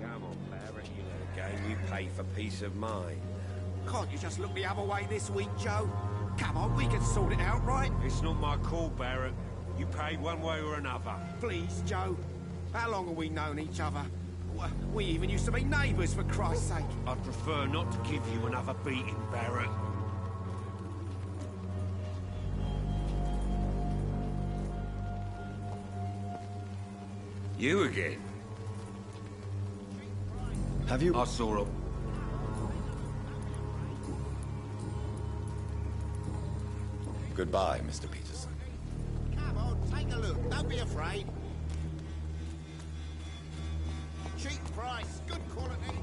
Come on, Barrett, you know the game. You pay for peace of mind. Can't you just look the other way this week, Joe? Come on, we can sort it out, right? It's not my call, Barrett. You pay one way or another. Please, Joe. How long have we known each other? We even used to be neighbours, for Christ's sake. I'd prefer not to give you another beating, Barrett. You again? Have you? I saw him. Goodbye, Mr. Peterson. Come on, take a look. Don't be afraid. Cheap price, good quality.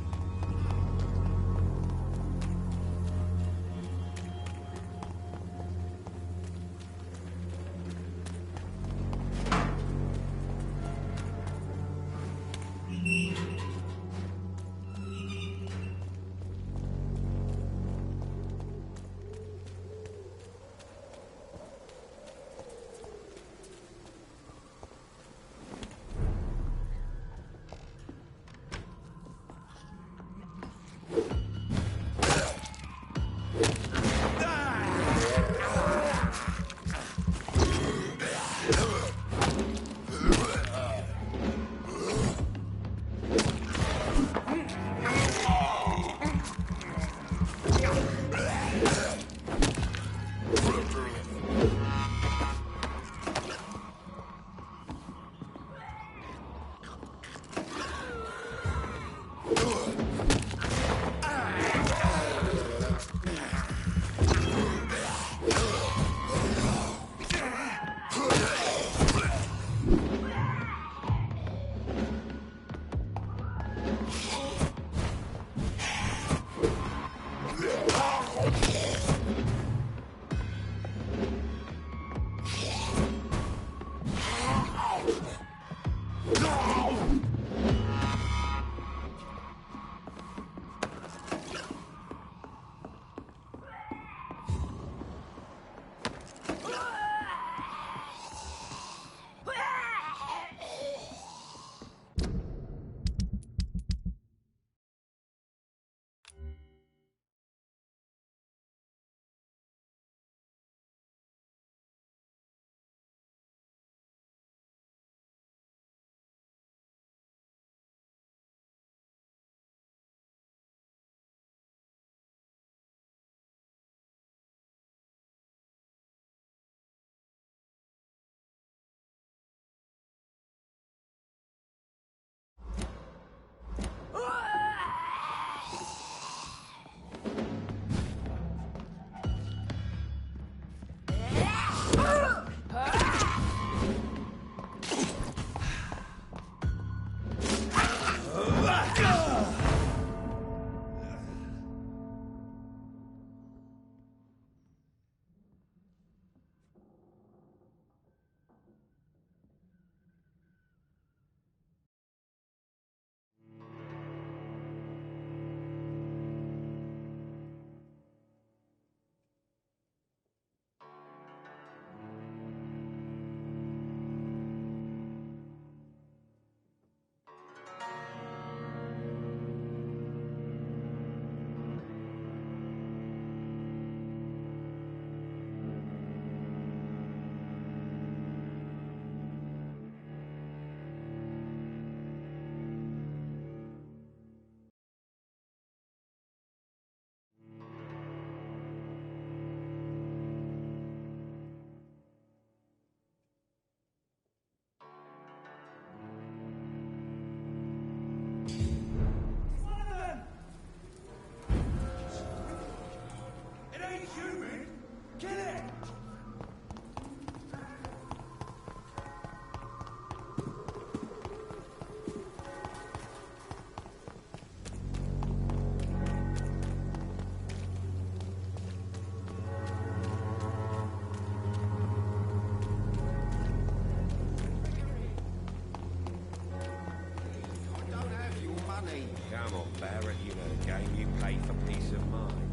Come on, Barrett, you know the game. You pay for peace of mind.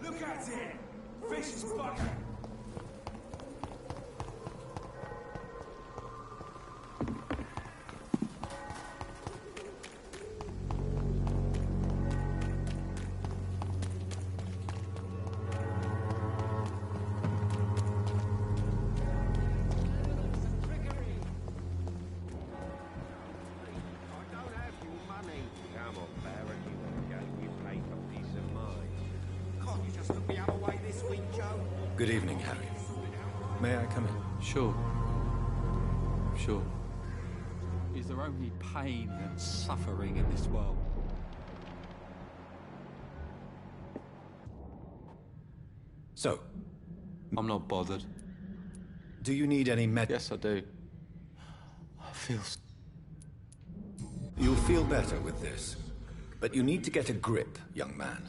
Look at it! Vicious fucker! Come on, Barrett, you know the game. You pay for peace of mind. Can't you just look the other way this week, Joe? Good evening, Harry. May I come in? Sure. Sure. Is there only pain and suffering in this world? So, I'm not bothered. do you need any Yes, I do. I feel... You'll feel better with this. But you need to get a grip, young man.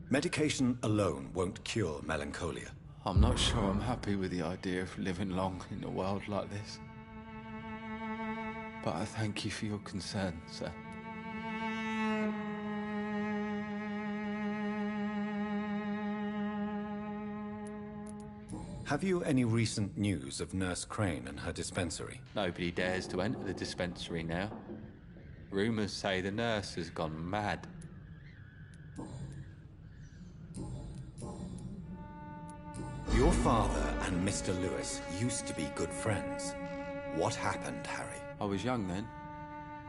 Medication alone won't cure melancholia. I'm not sure I'm happy with the idea of living long in a world like this. But I thank you for your concern, sir. Have you any recent news of Nurse Crane and her dispensary? Nobody dares to enter the dispensary now. Rumours say the nurse has gone mad. Your father and Mr. Lewis used to be good friends. What happened, Harry? I was young then.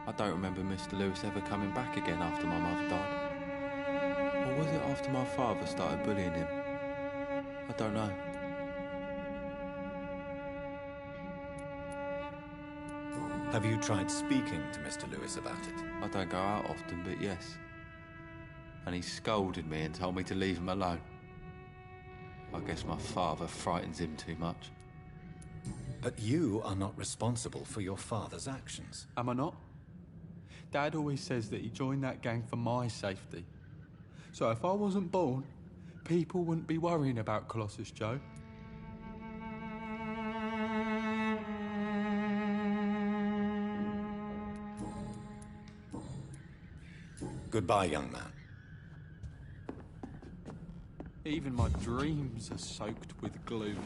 I don't remember Mr. Lewis ever coming back again after my mother died. Or was it after my father started bullying him? I don't know. Have you tried speaking to Mr. Lewis about it? I don't go out often, but yes. And he scolded me and told me to leave him alone. I guess my father frightens him too much. But you are not responsible for your father's actions. Am I not? Dad always says that he joined that gang for my safety. So if I wasn't born, people wouldn't be worrying about Colossus Joe. Goodbye, young man. Even my dreams are soaked with gloom.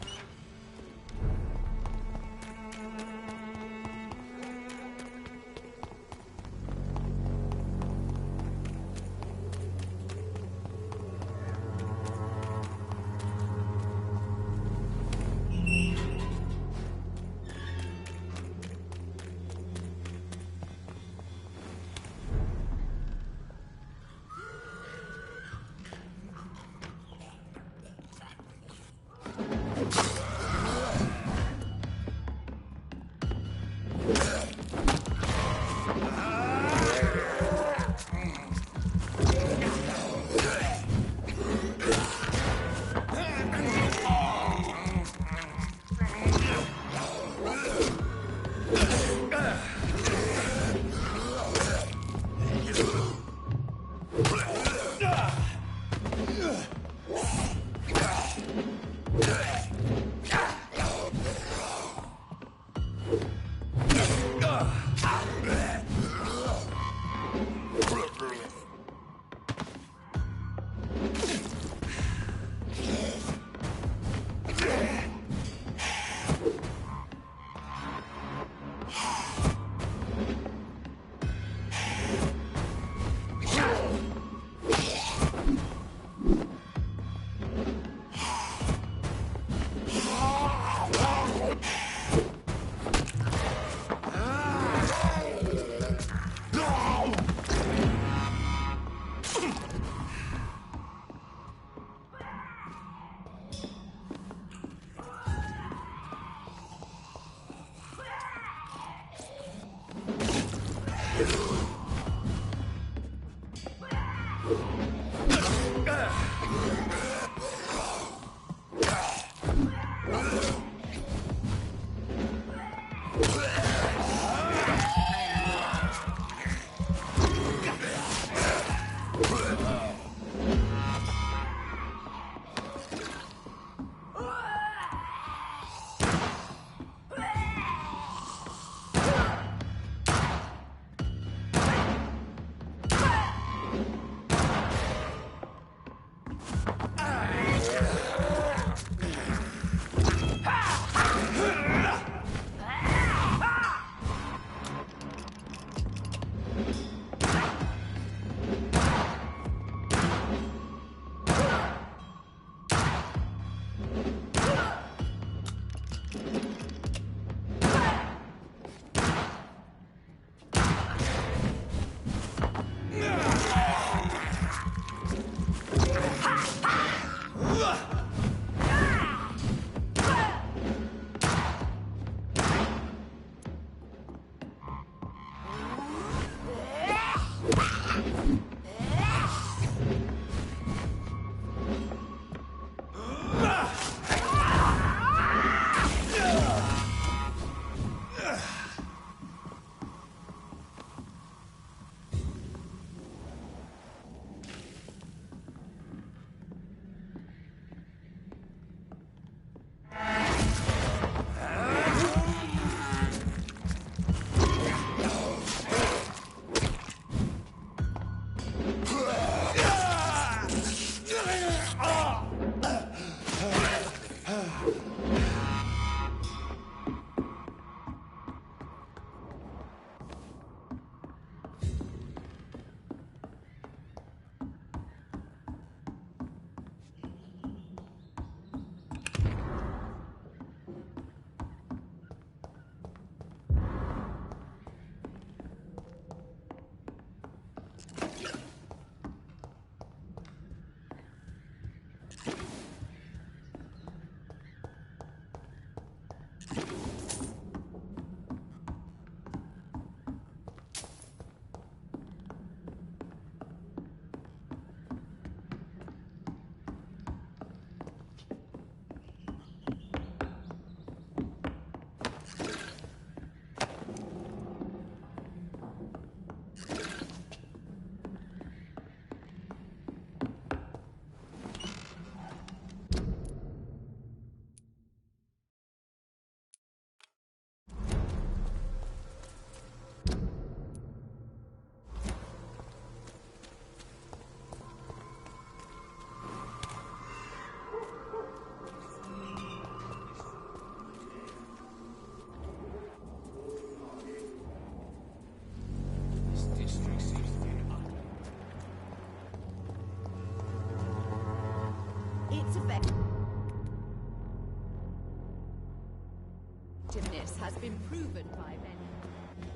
has been proven by many.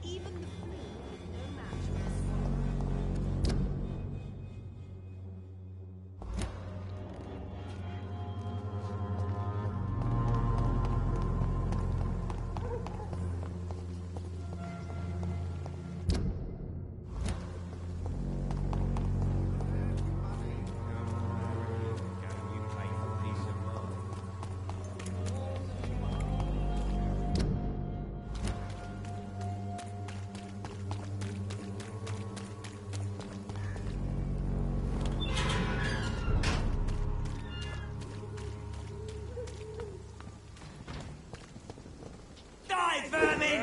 Even the flu is no match for the swamp. You pay for peace of mind. Die, vermin!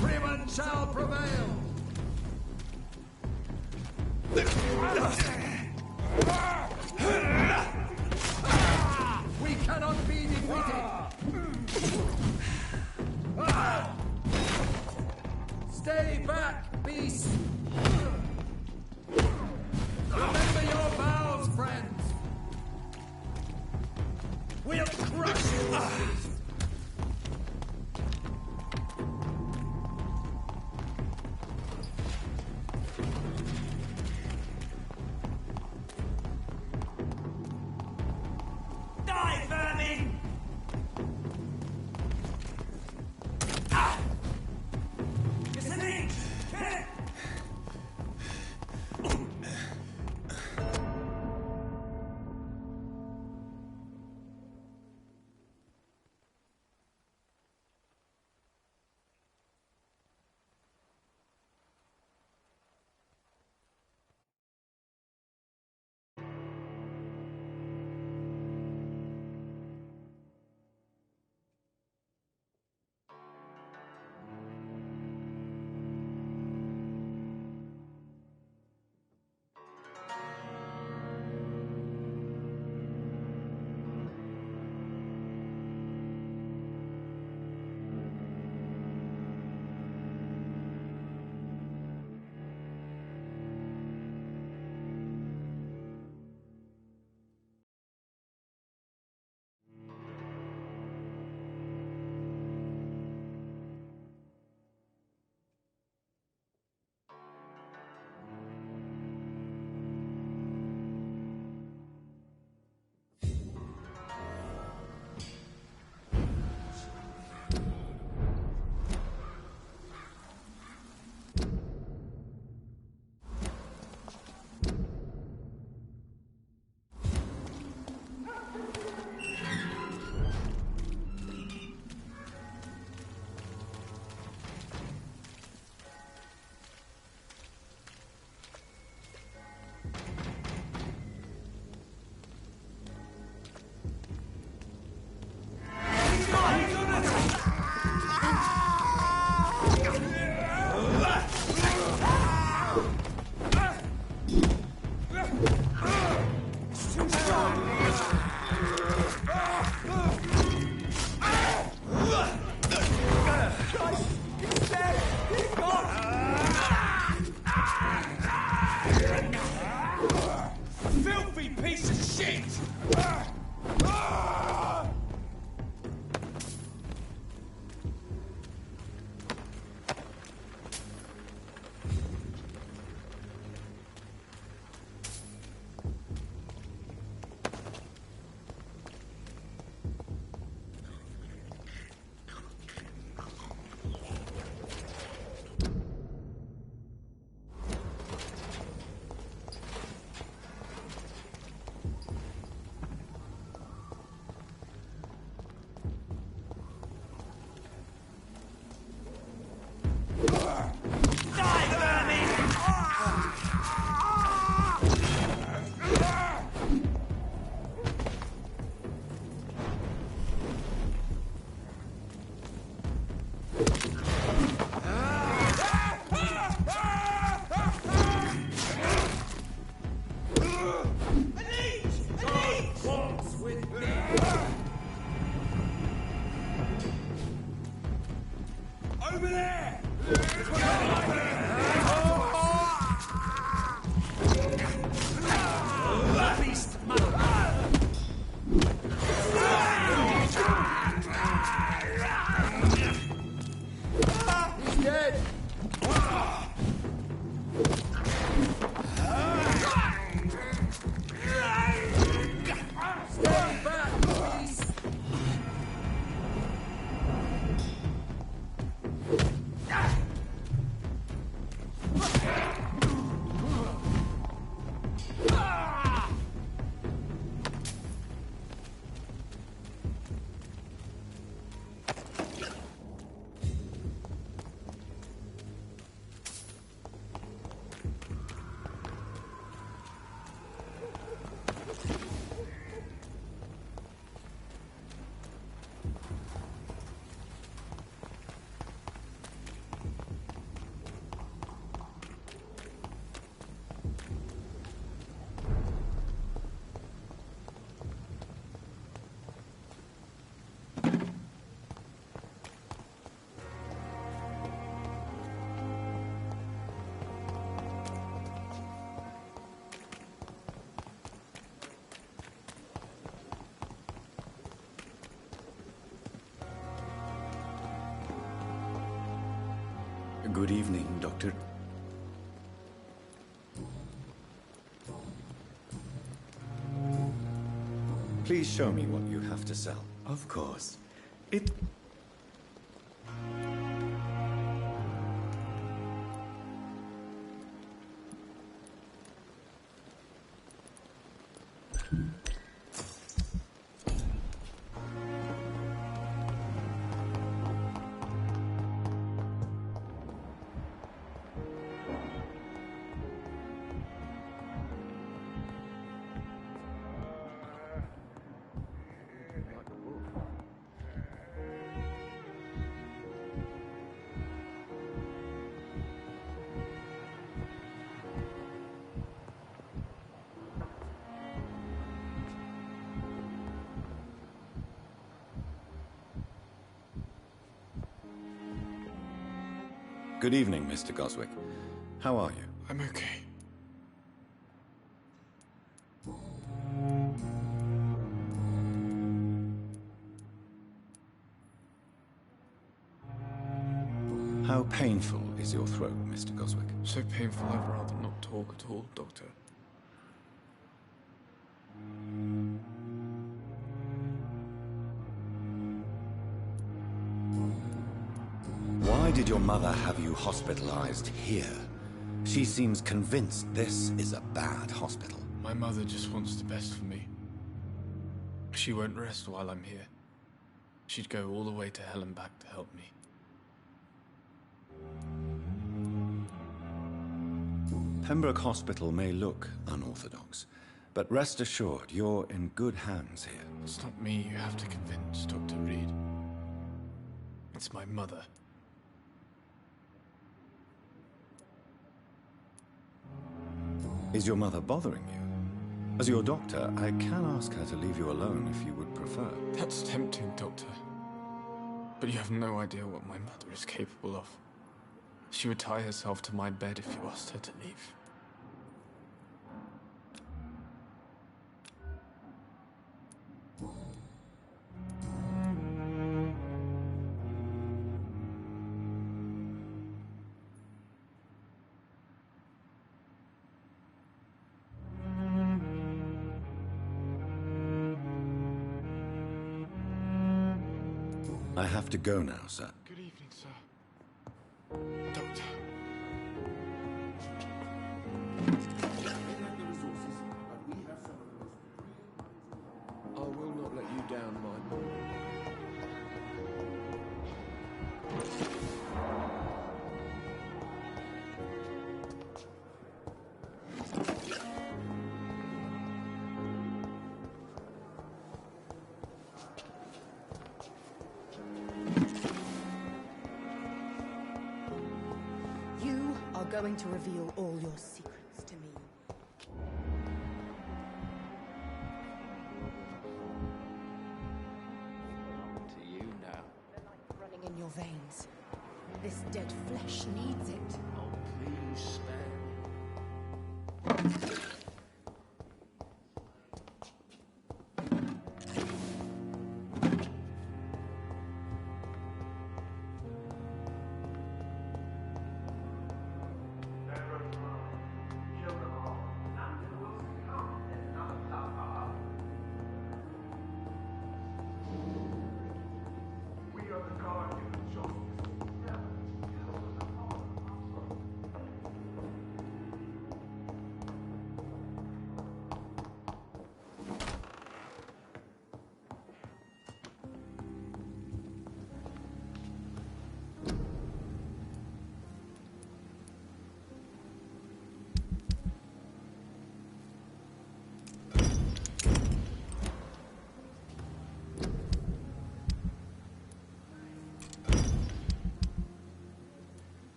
Freeman shall prevail! We cannot be defeated! Stay back, beast! Remember your vows, friends! We'll crush you, beast! Die, vermin! Listening! Filthy piece of shit! Over there! Good evening, Doctor. Please show me what you have to sell. Of course. It... Good evening, Mr. Goswick. How are you? I'm okay. How painful is your throat, Mr. Goswick? So painful, I'd rather not talk at all, Doctor. Why did your mother have you hospitalized here? She seems convinced this is a bad hospital. My mother just wants the best for me. She won't rest while I'm here. She'd go all the way to hell and back to help me. Pembroke Hospital may look unorthodox, but rest assured, you're in good hands here. It's not me you have to convince, Dr. Reed. It's my mother. Is your mother bothering you? As your doctor, I can ask her to leave you alone if you would prefer. That's tempting, Doctor. But you have no idea what my mother is capable of. She would tie herself to my bed if you asked her to leave. I have to go now, sir. Good evening, sir. Doctor. I will not let you down, my boy. You are going to reveal all your secrets to me. To you now. The life running in your veins. This dead flesh needs it. Oh, please spare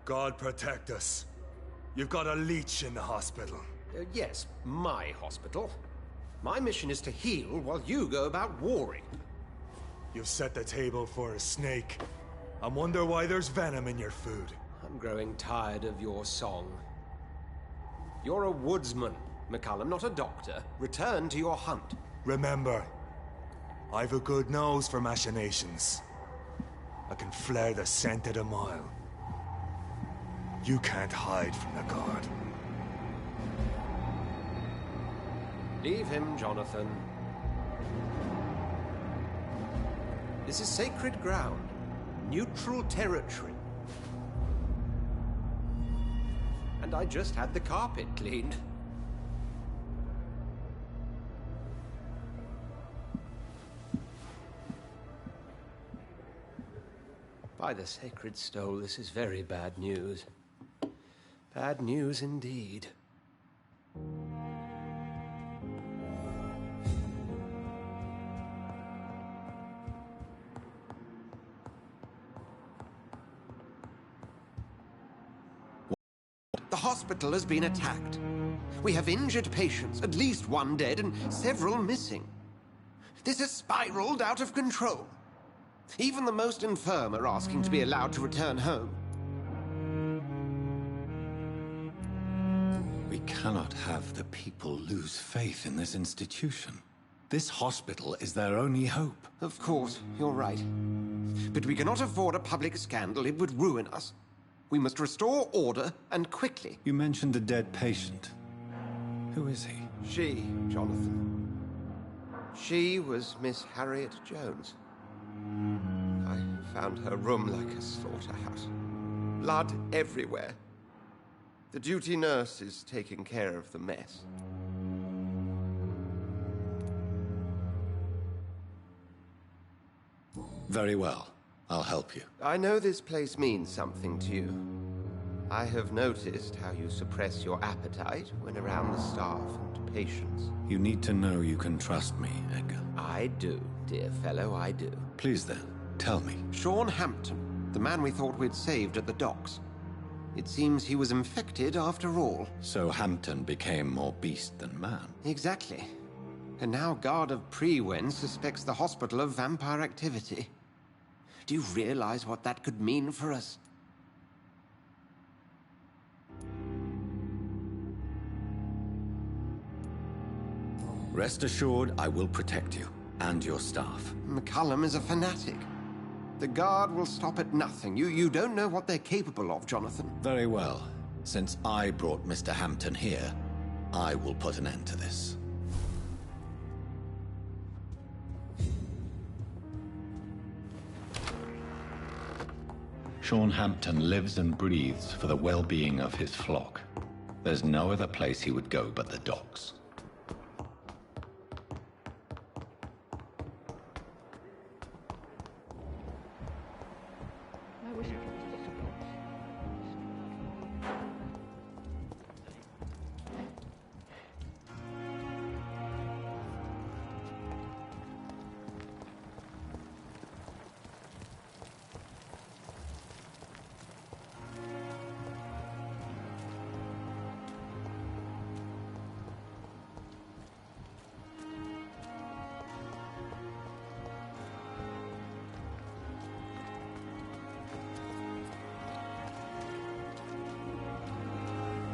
God protect us. You've got a leech in the hospital. Yes, my hospital. My mission is to heal while you go about warring. You've set the table for a snake. I wonder why there's venom in your food. I'm growing tired of your song. You're a woodsman, McCullum, not a doctor. Return to your hunt. Remember, I've a good nose for machinations. I can flare the scent at a mile. You can't hide from the guard. Leave him, Jonathan. This is sacred ground. Neutral territory. And I just had the carpet cleaned. By the sacred stole, this is very bad news. Bad news indeed. The hospital has been attacked. We have injured patients, at least one dead and several missing. This has spiraled out of control. Even the most infirm are asking to be allowed to return home. We cannot have the people lose faith in this institution. This hospital is their only hope. Of course, you're right. But we cannot afford a public scandal. It would ruin us. We must restore order, and quickly. You mentioned a dead patient. Who is he? She, Jonathan. She was Miss Harriet Jones. I found her room like a slaughterhouse. Blood everywhere. The duty nurse is taking care of the mess. Very well. I'll help you. I know this place means something to you. I have noticed how you suppress your appetite when around the staff and patients. You need to know you can trust me, Edgar. I do, dear fellow, I do. Please then, tell me. Sean Hampton, the man we thought we'd saved at the docks. It seems he was infected after all. So Hampton became more beast than man. Exactly. And now Guard of Prewen suspects the hospital of vampire activity. Do you realize what that could mean for us? Rest assured, I will protect you and your staff. McCullum is a fanatic. The Guard will stop at nothing. You don't know what they're capable of, Jonathan. Very well. Since I brought Mr. Hampton here, I will put an end to this. Sean Hampton lives and breathes for the well-being of his flock. There's no other place he would go but the docks.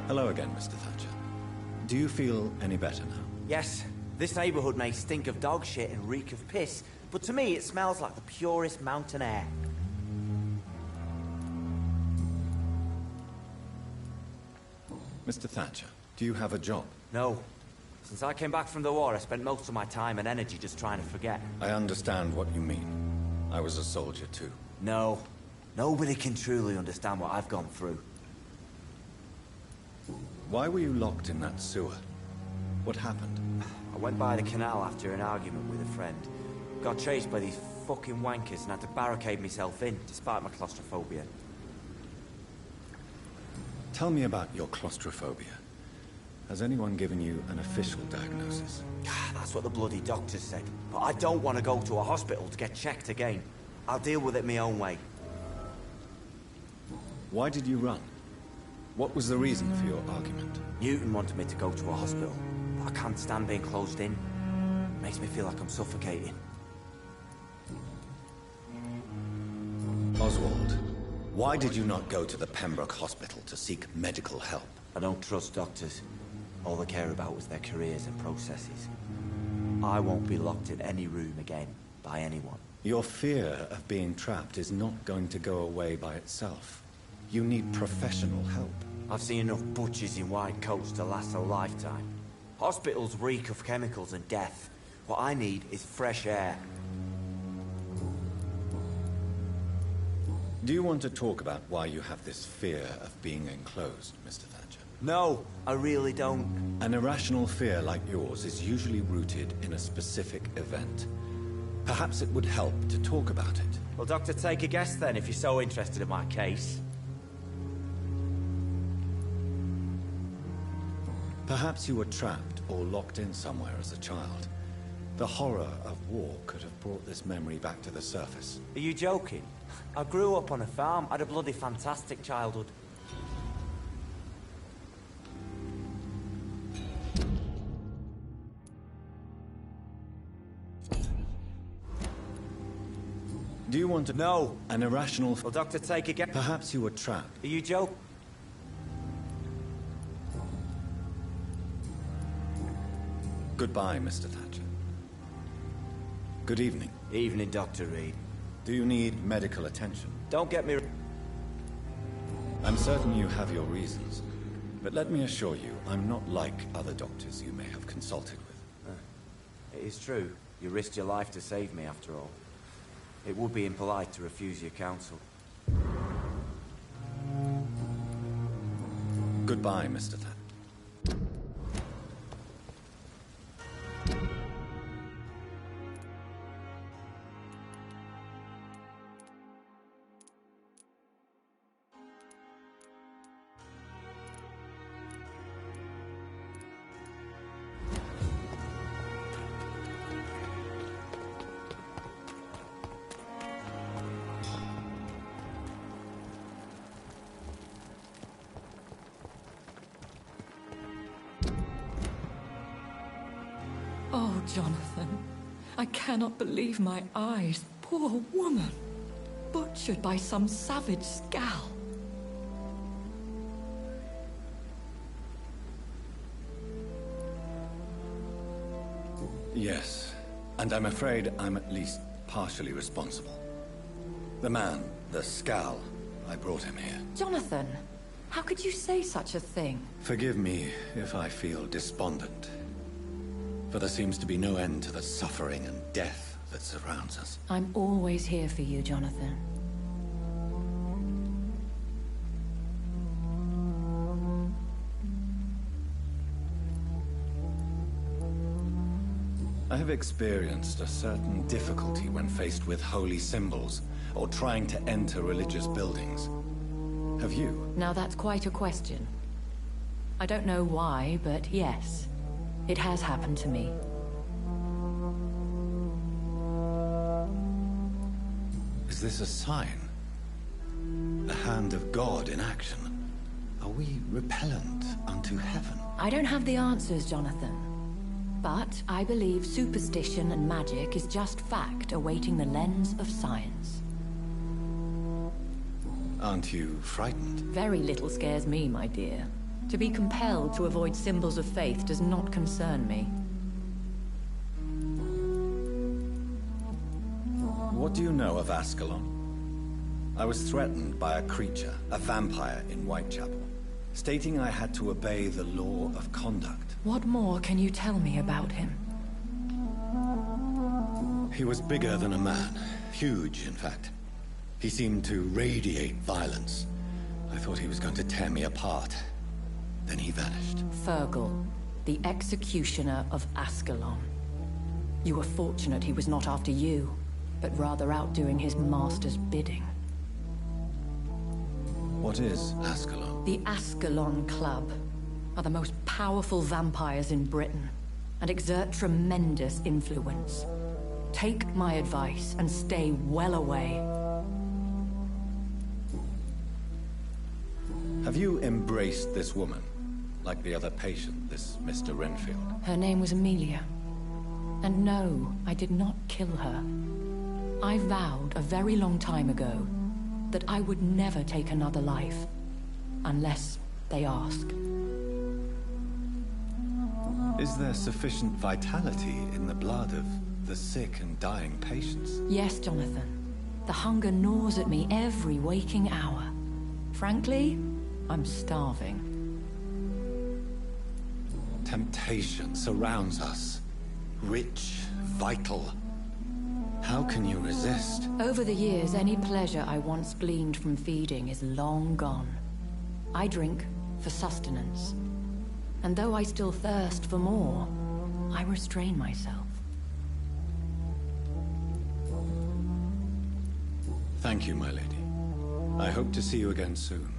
Hello again, Mr. Thatcher. Do you feel any better now? Yes. This neighborhood may stink of dog shit and reek of piss, but to me it smells like the purest mountain air. Mr. Thatcher, do you have a job? No. Since I came back from the war, I spent most of my time and energy just trying to forget. I understand what you mean. I was a soldier too. No. Nobody can truly understand what I've gone through. Why were you locked in that sewer? What happened? I went by the canal after an argument with a friend. Got chased by these fucking wankers and had to barricade myself in, despite my claustrophobia. Tell me about your claustrophobia. Has anyone given you an official diagnosis? That's what the bloody doctors said. But I don't want to go to a hospital to get checked again. I'll deal with it my own way. Why did you run? What was the reason for your argument? Newton wanted me to go to a hospital, but I can't stand being closed in. Makes me feel like I'm suffocating. Oswald, why did you not go to the Pembroke Hospital to seek medical help? I don't trust doctors. All they care about was their careers and processes. I won't be locked in any room again by anyone. Your fear of being trapped is not going to go away by itself. You need professional help. I've seen enough butchers in white coats to last a lifetime. Hospitals reek of chemicals and death. What I need is fresh air. Do you want to talk about why you have this fear of being enclosed, Mr. Thatcher? No, I really don't. An irrational fear like yours is usually rooted in a specific event. Perhaps it would help to talk about it. Well, Doctor, take a guess then, if you're so interested in my case. Perhaps you were trapped or locked in somewhere as a child. The horror of war could have brought this memory back to the surface. Are you joking? I grew up on a farm, had a bloody fantastic childhood. Do you want to... No. An irrational... Well, Doctor, take a guess. Perhaps you were trapped. Are you joking? Goodbye, Mr. Thatcher. Good evening. Evening, Dr. Reed. Do you need medical attention? Don't get me... I'm certain you have your reasons. But let me assure you, I'm not like other doctors you may have consulted with. It is true. You risked your life to save me, after all. It would be impolite to refuse your counsel. Goodbye, Mr. Thatcher. Oh, Jonathan, I cannot believe my eyes. Poor woman. Butchered by some savage scowl. Yes, and I'm afraid I'm at least partially responsible. The man, the scowl, I brought him here. Jonathan, how could you say such a thing? Forgive me if I feel despondent. For there seems to be no end to the suffering and death that surrounds us. I'm always here for you, Jonathan. I have experienced a certain difficulty when faced with holy symbols or trying to enter religious buildings. Have you? Now that's quite a question. I don't know why, but yes. It has happened to me. Is this a sign? The hand of God in action? Are we repellent unto heaven? I don't have the answers, Jonathan. But I believe superstition and magic is just fact awaiting the lens of science. Aren't you frightened? Very little scares me, my dear. To be compelled to avoid symbols of faith does not concern me. What do you know of Ascalon? I was threatened by a creature, a vampire in Whitechapel, stating I had to obey the law of conduct. What more can you tell me about him? He was bigger than a man. Huge, in fact. He seemed to radiate violence. I thought he was going to tear me apart. Then he vanished. Fergal, the executioner of Ascalon. You were fortunate he was not after you, but rather out doing his master's bidding. What is Ascalon? The Ascalon Club are the most powerful vampires in Britain, and exert tremendous influence. Take my advice and stay well away. Have you embraced this woman? Like the other patient, this Mr. Renfield? Her name was Amelia. And no, I did not kill her. I vowed a very long time ago that I would never take another life. Unless they ask. Is there sufficient vitality in the blood of the sick and dying patients? Yes, Jonathan. The hunger gnaws at me every waking hour. Frankly, I'm starving. Temptation surrounds us. Rich, vital. How can you resist? Over the years, any pleasure I once gleaned from feeding is long gone. I drink for sustenance. And though I still thirst for more, I restrain myself. Thank you, my lady. I hope to see you again soon.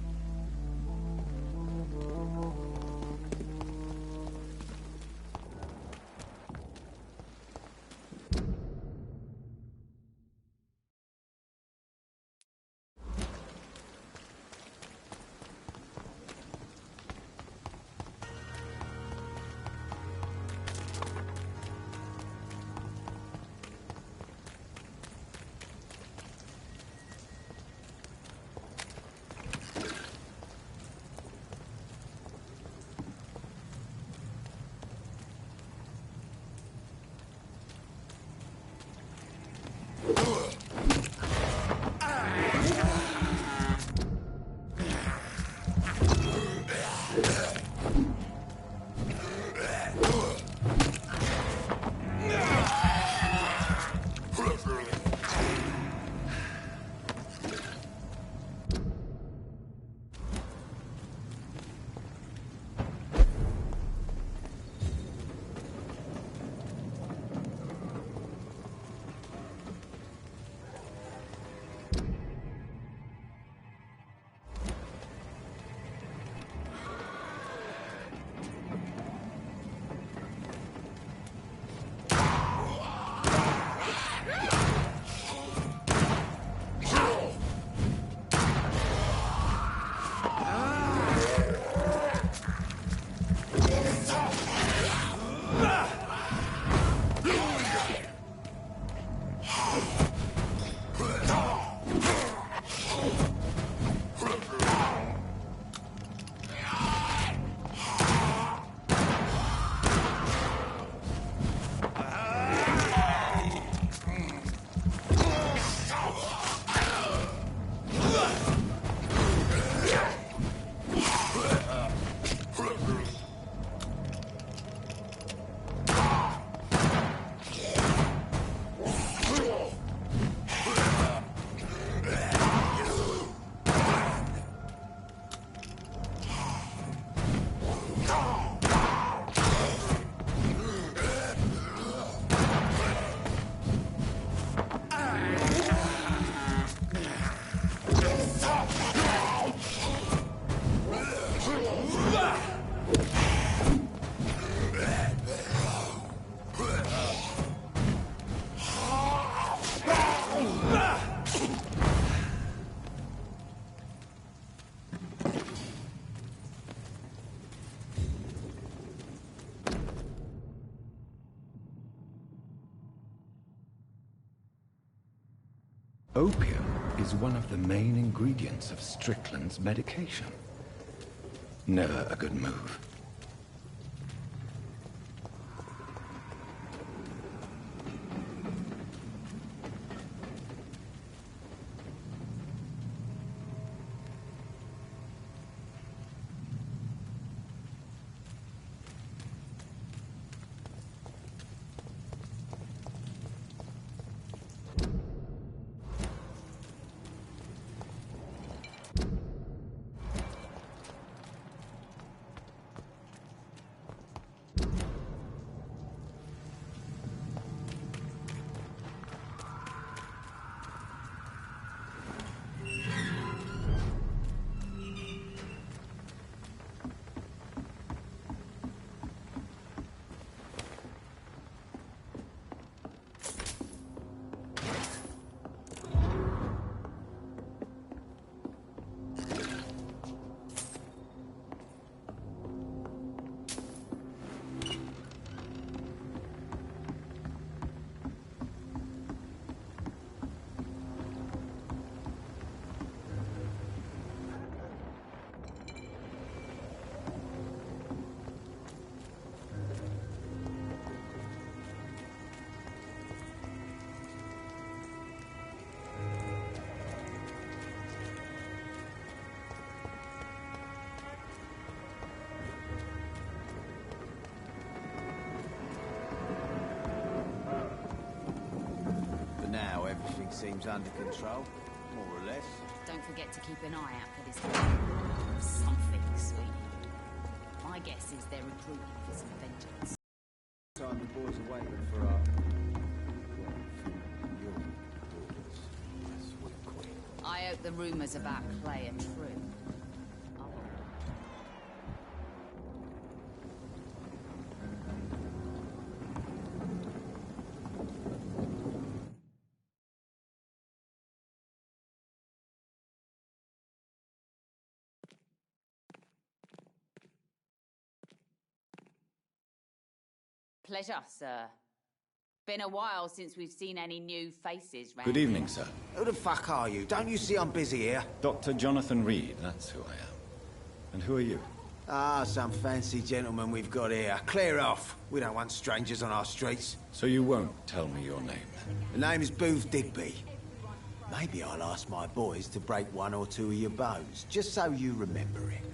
Opium is one of the main ingredients of Strickland's medication. Never a good move. seems under control, more or less. Don't forget to keep an eye out for this something, sweetie. My guess is they're recruiting for some vengeance. Time the boys are waiting for our... I hope the rumours about Clay are true. Pleasure, sir. Been a while since we've seen any new faces round Good evening, here. sir. Who the fuck are you? Don't you see I'm busy here? Dr. Jonathan Reed, that's who I am. And who are you? Ah, some fancy gentleman we've got here. Clear off. We don't want strangers on our streets. So you won't tell me your name, then? The name is Booth Digby. Maybe I'll ask my boys to break one or two of your bones, just so you remember it.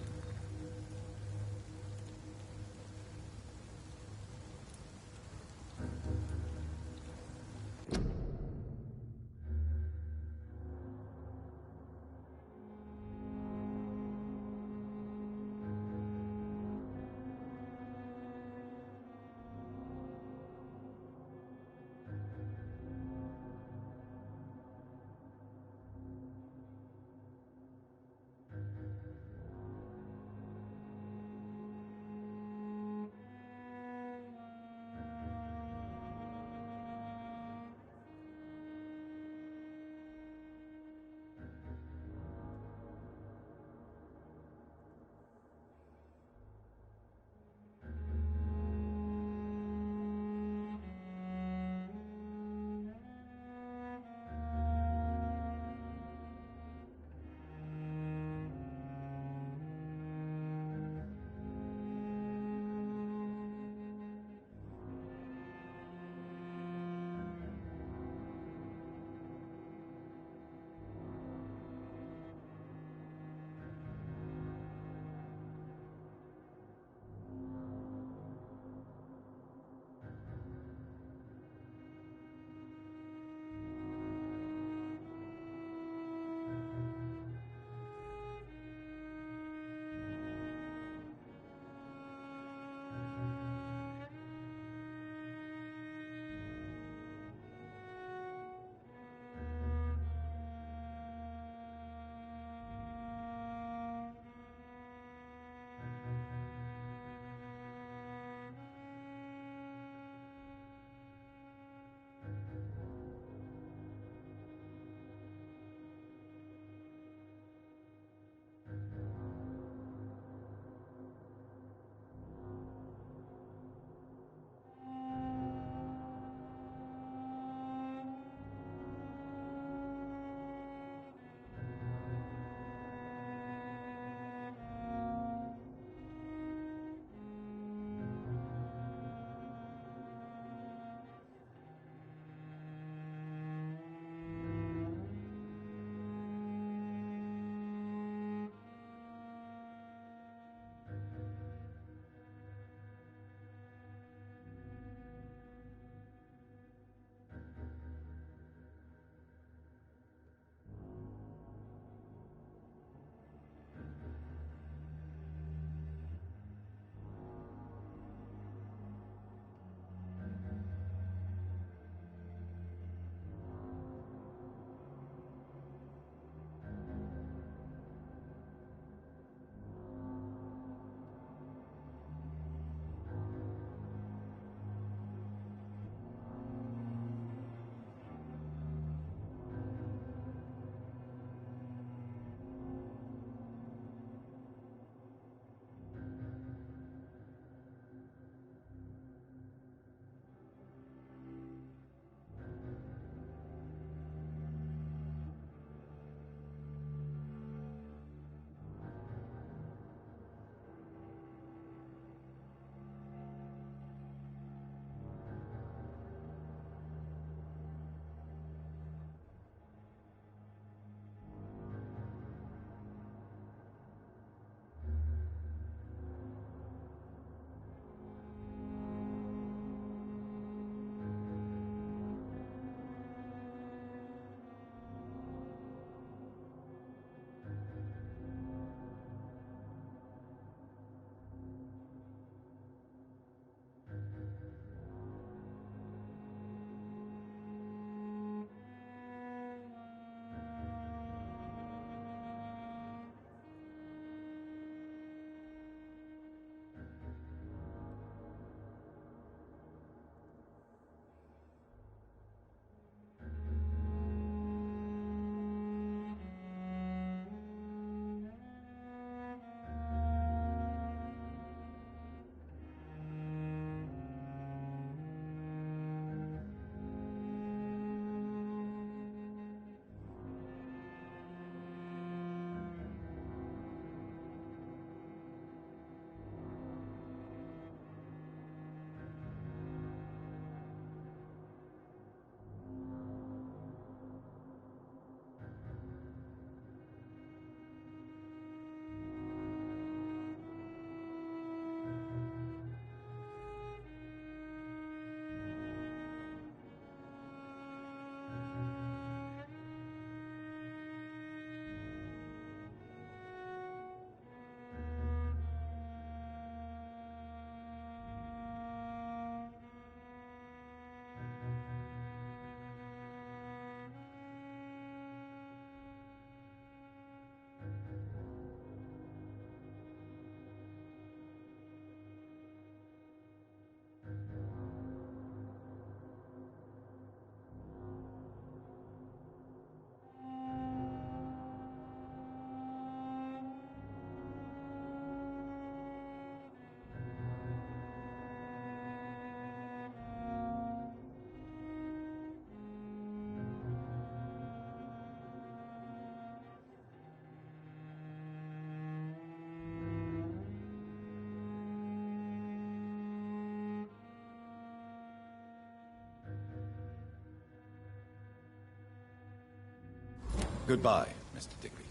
Goodbye, Mr. Digby.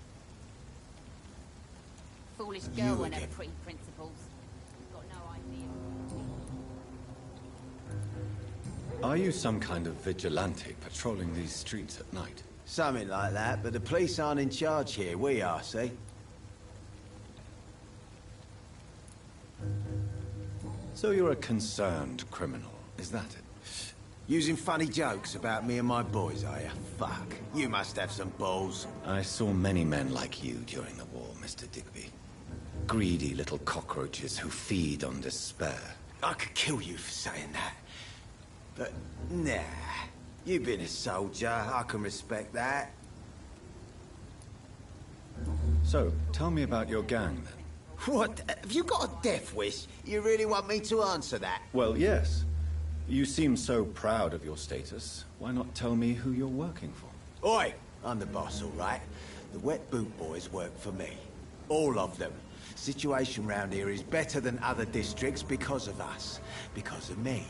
Foolish girl and her pre-principles. Got no idea. Are you some kind of vigilante patrolling these streets at night? Something like that, but the police aren't in charge here. We are, see? So you're a concerned criminal, is that it? Using funny jokes about me and my boys, are you? Fuck. You must have some balls. I saw many men like you during the war, Mr. Digby. Greedy little cockroaches who feed on despair. I could kill you for saying that. But, nah. You've been a soldier. I can respect that. So, tell me about your gang, then. What? Have you got a death wish? You really want me to answer that? Well, yes. You seem so proud of your status. Why not tell me who you're working for? Oi! I'm the boss, all right? The Wet Boot Boys work for me. All of them. Situation round here is better than other districts because of us. Because of me.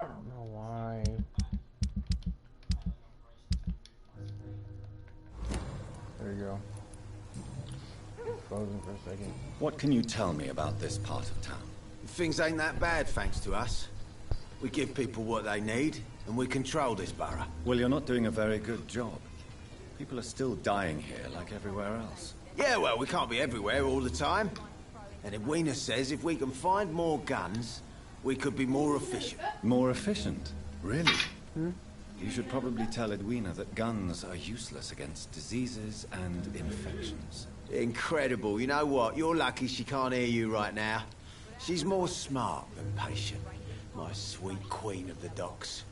I don't know why. There you go. Frozen for a second. What can you tell me about this part of town? Things ain't that bad, thanks to us. We give people what they need, and we control this borough. Well, you're not doing a very good job. People are still dying here like everywhere else. Yeah, well, we can't be everywhere all the time. And Edwina says if we can find more guns, we could be more efficient. More efficient? Really? You should probably tell Edwina that guns are useless against diseases and infections. Incredible. You know what? You're lucky she can't hear you right now. She's more smart than patient. My sweet queen of the docks.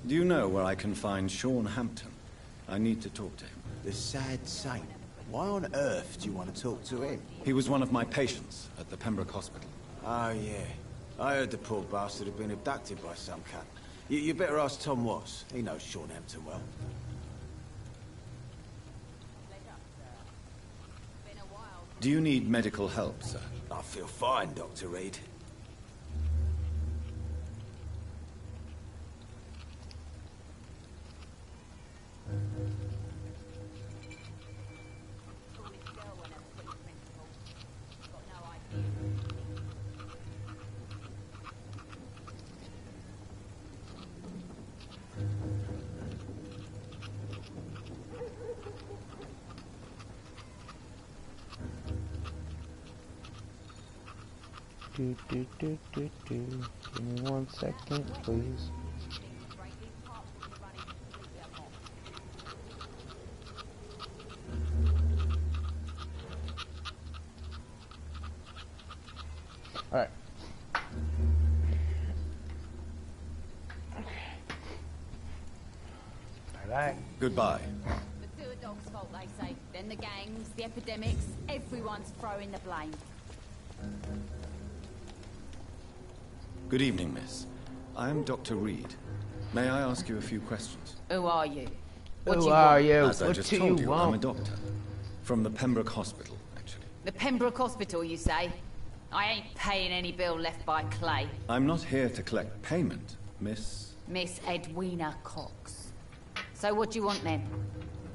Do you know where I can find Sean Hampton? I need to talk to him. The sad saint. Why on earth do you want to talk to him? He was one of my patients at the Pembroke Hospital. Oh, yeah. I heard the poor bastard had been abducted by some cunt. You better ask Tom Watts. He knows Sean Hampton well. Do you need medical help, sir? I feel fine, Dr. Reed. Give me 1 second, please. Alright. Bye-bye. Goodbye. The sewer dog's fault, they say. Then the gangs, the epidemics, everyone's throwing the blame. Good evening, miss. I am Dr. Reed. May I ask you a few questions? Who are you? Who are you? As I just told you, I'm a doctor. From the Pembroke Hospital, actually. The Pembroke Hospital, you say? I ain't paying any bill left by Clay. I'm not here to collect payment, Miss... Miss Edwina Cox. So what do you want then?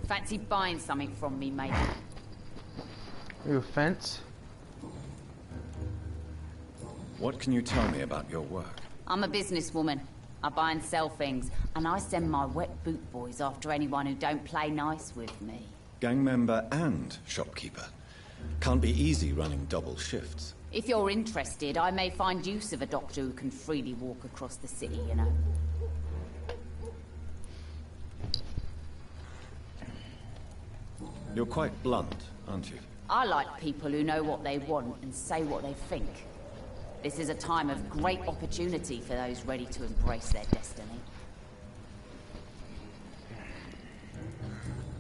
Fancy buying something from me, maybe? You a fence? What can you tell me about your work? I'm a businesswoman. I buy and sell things, and I send my wet boot boys after anyone who don't play nice with me. Gang member and shopkeeper. Can't be easy running double shifts. If you're interested, I may find use of a doctor who can freely walk across the city, you know. You're quite blunt, aren't you? I like people who know what they want and say what they think. This is a time of great opportunity for those ready to embrace their destiny.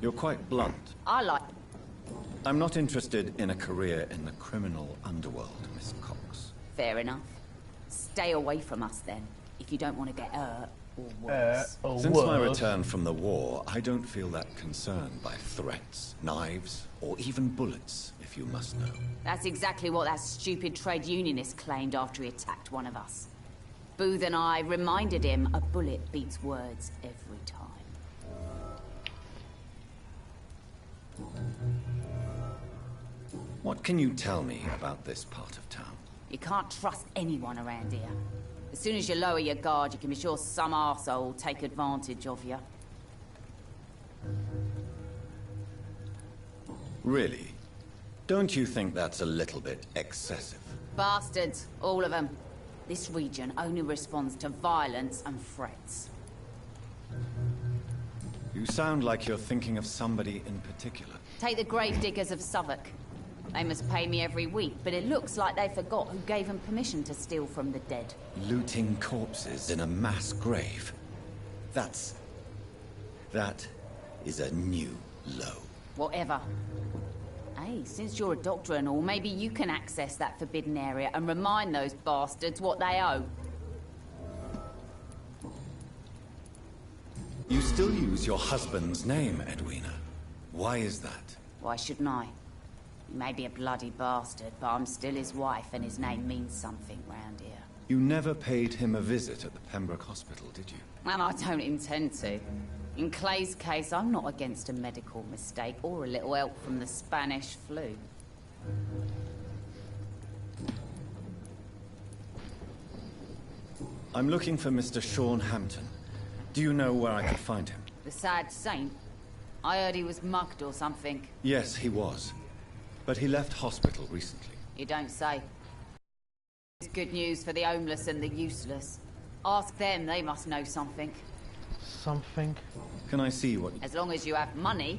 You're quite blunt. I'm not interested in a career in the criminal underworld, Miss Cox. Fair enough. Stay away from us then, if you don't want to get hurt or worse. Since my return from the war, I don't feel that concerned by threats, knives, or even bullets, if you must know. That's exactly what that stupid trade unionist claimed after he attacked one of us. Booth and I reminded him a bullet beats words every time. What can you tell me about this part of town? You can't trust anyone around here. As soon as you lower your guard, you can be sure some arsehole will take advantage of you. Really? Don't you think that's a little bit excessive? Bastards, all of them. This region only responds to violence and threats. You sound like you're thinking of somebody in particular. Take the grave diggers of Southwark. They must pay me every week, but it looks like they forgot who gave them permission to steal from the dead. Looting corpses in a mass grave. That is a new low. Whatever. Hey, since you're a doctor and all, maybe you can access that forbidden area and remind those bastards what they owe. You still use your husband's name, Edwina. Why is that? Why shouldn't I? He may be a bloody bastard, but I'm still his wife, and his name means something round here. You never paid him a visit at the Pembroke Hospital, did you? And I don't intend to. In Clay's case, I'm not against a medical mistake or a little help from the Spanish flu. I'm looking for Mr. Sean Hampton. Do you know where I could find him? The sad saint? I heard he was mugged or something. Yes, he was. But he left hospital recently. You don't say. It's good news for the homeless and the useless. Ask them, they must know something. Something? Can I see what... As long as you have money.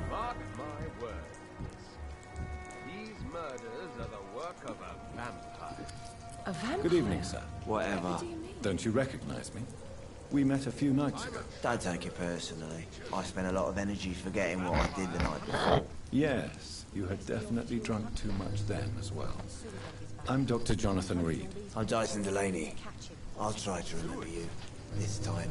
Mark my words. These murders are the work of a vampire. A vampire? Good evening, sir. Whatever. Don't you recognize me? We met a few nights ago. Don't take it personally. I spent a lot of energy forgetting what I did the night before. Yes, you had definitely drunk too much then as well. I'm Dr. Jonathan Reed. I'm Dyson Delaney. I'll try to remember you. This time.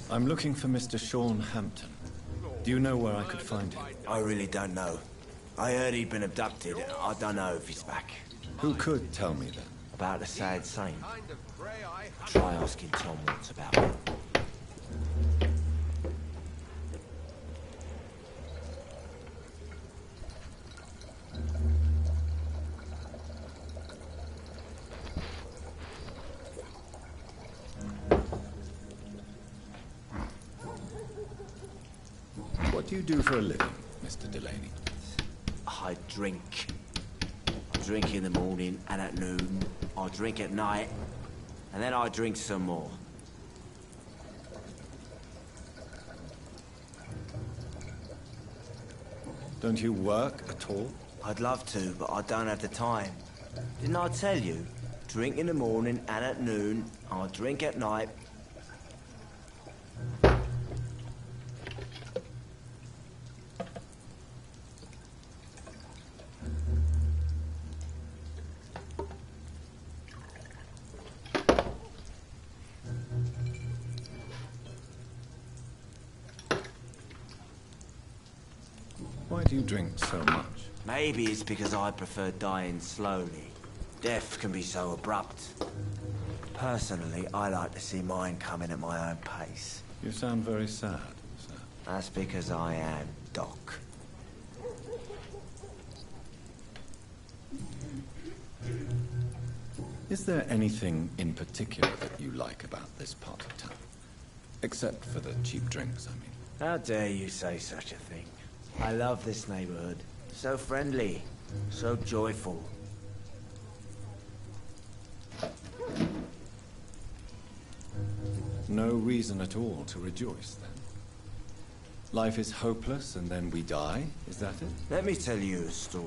I'm looking for Mr. Sean Hampton. Do you know where I could find him? I really don't know. I heard he'd been abducted. I don't know if he's back. Who could tell me then? About the sad saint. Try asking Tom what's about him. What do you do for a living, Mr. Delaney? I drink. I drink in the morning and at noon. I drink at night. And then I drink some more. Don't you work at all? I'd love to, but I don't have the time. Didn't I tell you? Drink in the morning and at noon. I'll drink at night. Why do you drink so much? Maybe it's because I prefer dying slowly. Death can be so abrupt. Personally, I like to see mine coming at my own pace. You sound very sad, sir. That's because I am, Doc. Is there anything in particular that you like about this part of town? Except for the cheap drinks, I mean. How dare you say such a thing? I love this neighborhood. So friendly, so joyful. No reason at all to rejoice, then? Life is hopeless and then we die, is that it? Let me tell you a story.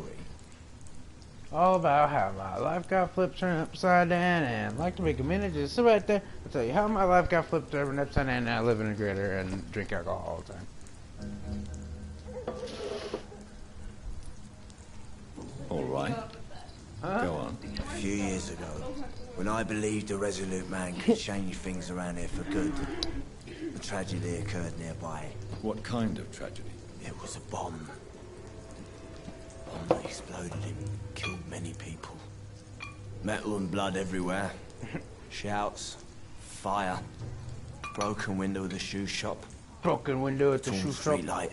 All about how my life got flipped turned upside down, and I'd like to make a minute just sit right there. I'll tell you how my life got flipped turned upside down, and I live in a gritter and drink alcohol all the time. All right. Go on. A few years ago, when I believed a resolute man could change things around here for good, a tragedy occurred nearby. What kind of tragedy? It was a bomb. A bomb that exploded and killed many people. Metal and blood everywhere. Shouts, fire, broken window of the shoe shop. Broken window at the shoe shop. Street light.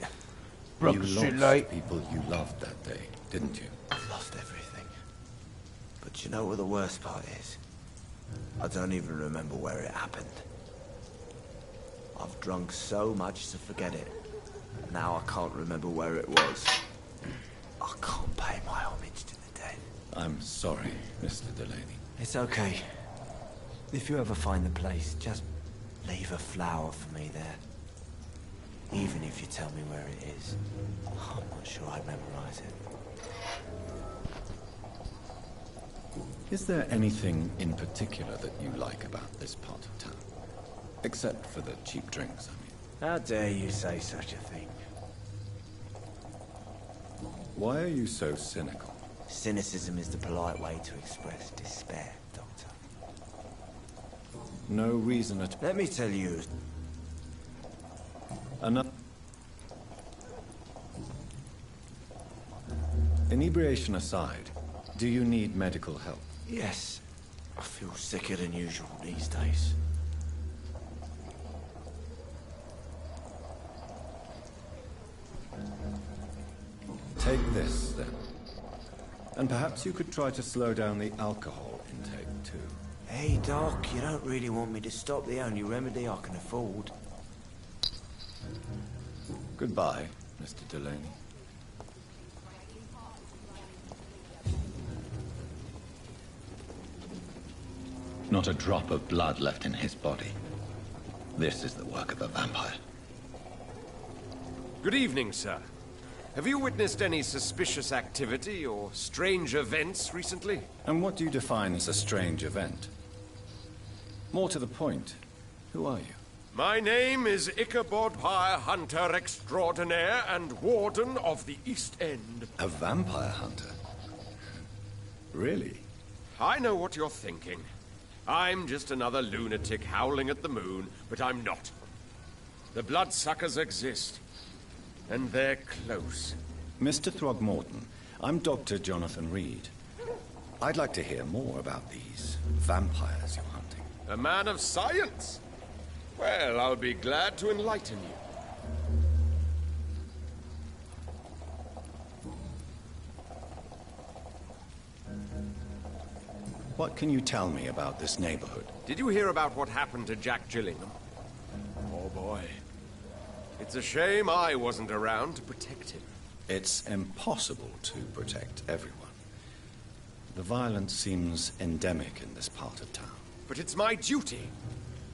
Broken street light. People you loved that day, didn't you? I've lost everything. But you know what the worst part is? I don't even remember where it happened. I've drunk so much to forget it. Now I can't remember where it was. I can't pay my homage to the dead. I'm sorry, Mr. Delaney. It's okay. If you ever find the place, just leave a flower for me there. Even if you tell me where it is. I'm not sure I'd memorize it. Is there anything in particular that you like about this part of town? Except for the cheap drinks, I mean. How dare you say such a thing? Why are you so cynical? Cynicism is the polite way to express despair, Doctor. No reason at all. Let me tell you. Enough. Inebriation aside, do you need medical help? Yes. I feel sicker than usual these days. Take this, then. And perhaps you could try to slow down the alcohol intake, too. Hey, Doc, you don't really want me to stop the only remedy I can afford. Goodbye, Mr. Delaney. Not a drop of blood left in his body. This is the work of a vampire. Good evening, sir. Have you witnessed any suspicious activity or strange events recently? And what do you define as a strange event? More to the point, who are you? My name is Ichabod Vampire Hunter Extraordinaire and Warden of the East End. A vampire hunter? Really? I know what you're thinking. I'm just another lunatic howling at the moon, but I'm not. The bloodsuckers exist. And they're close. Mr. Throgmorton, I'm Dr. Jonathan Reed. I'd like to hear more about these vampires you're hunting. A man of science? Well, I'll be glad to enlighten you. What can you tell me about this neighborhood? Did you hear about what happened to Jack Gillingham? Oh boy. It's a shame I wasn't around to protect him. It's impossible to protect everyone. The violence seems endemic in this part of town. But it's my duty.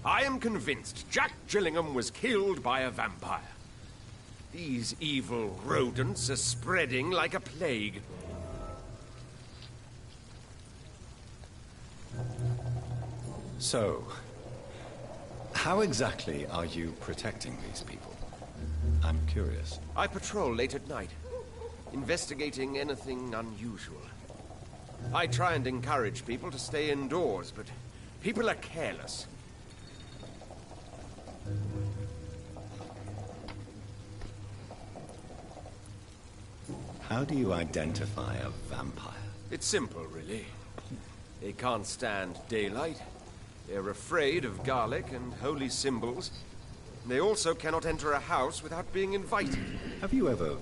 I am convinced Jack Gillingham was killed by a vampire. These evil rodents are spreading like a plague. So, how exactly are you protecting these people? I'm curious. I patrol late at night, investigating anything unusual. I try and encourage people to stay indoors, but people are careless. How do you identify a vampire? It's simple, really. They can't stand daylight. They're afraid of garlic and holy symbols. They also cannot enter a house without being invited. Have you ever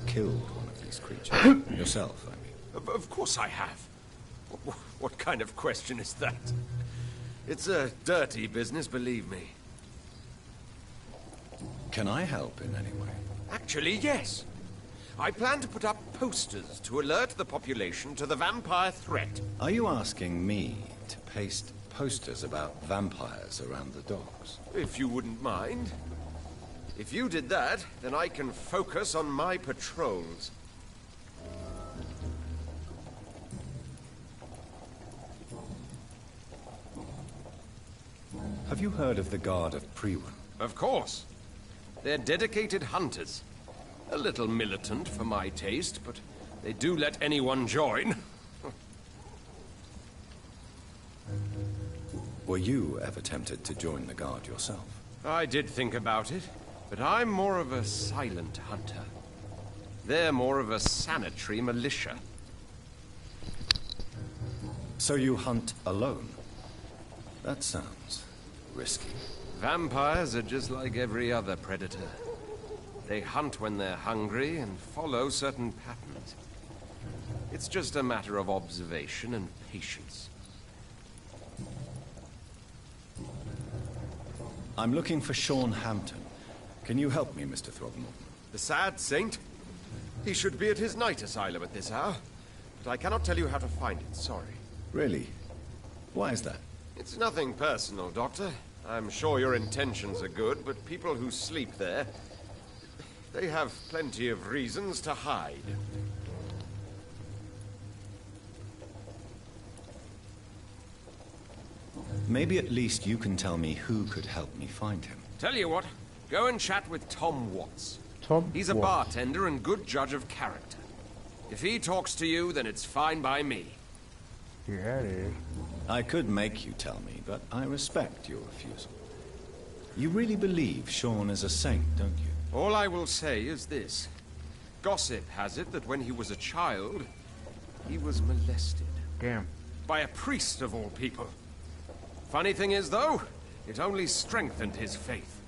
killed one of these creatures? Yourself, I mean. Of course I have. What kind of question is that? It's a dirty business, believe me. Can I help in any way? Actually, yes. I plan to put up posters to alert the population to the vampire threat. Are you asking me to paste posters about vampires around the docks? If you wouldn't mind. If you did that, then I can focus on my patrols. Have you heard of the Guard of Priwen? Of course. They're dedicated hunters. A little militant for my taste, but they do let anyone join. Were you ever tempted to join the Guard yourself? I did think about it, but I'm more of a silent hunter. They're more of a sanitary militia. So you hunt alone? That sounds risky. Vampires are just like every other predator. They hunt when they're hungry and follow certain patterns. It's just a matter of observation and patience. I'm looking for Sean Hampton. Can you help me, Mr. Throgmorton? The sad saint? He should be at his night asylum at this hour. But I cannot tell you how to find it, sorry. Really? Why is that? It's nothing personal, Doctor. I'm sure your intentions are good, but people who sleep there, they have plenty of reasons to hide. Maybe at least you can tell me who could help me find him. Tell you what, go and chat with Tom Watts. He's a Watts. bartender and good judge of character. If he talks to you, then it's fine by me. Yeah, it is. I could make you tell me, but I respect your refusal. You really believe Sean is a saint, don't you? All I will say is this. Gossip has it that when he was a child, he was molested. Damn. By a priest of all people. Funny thing is, though, it only strengthened his faith.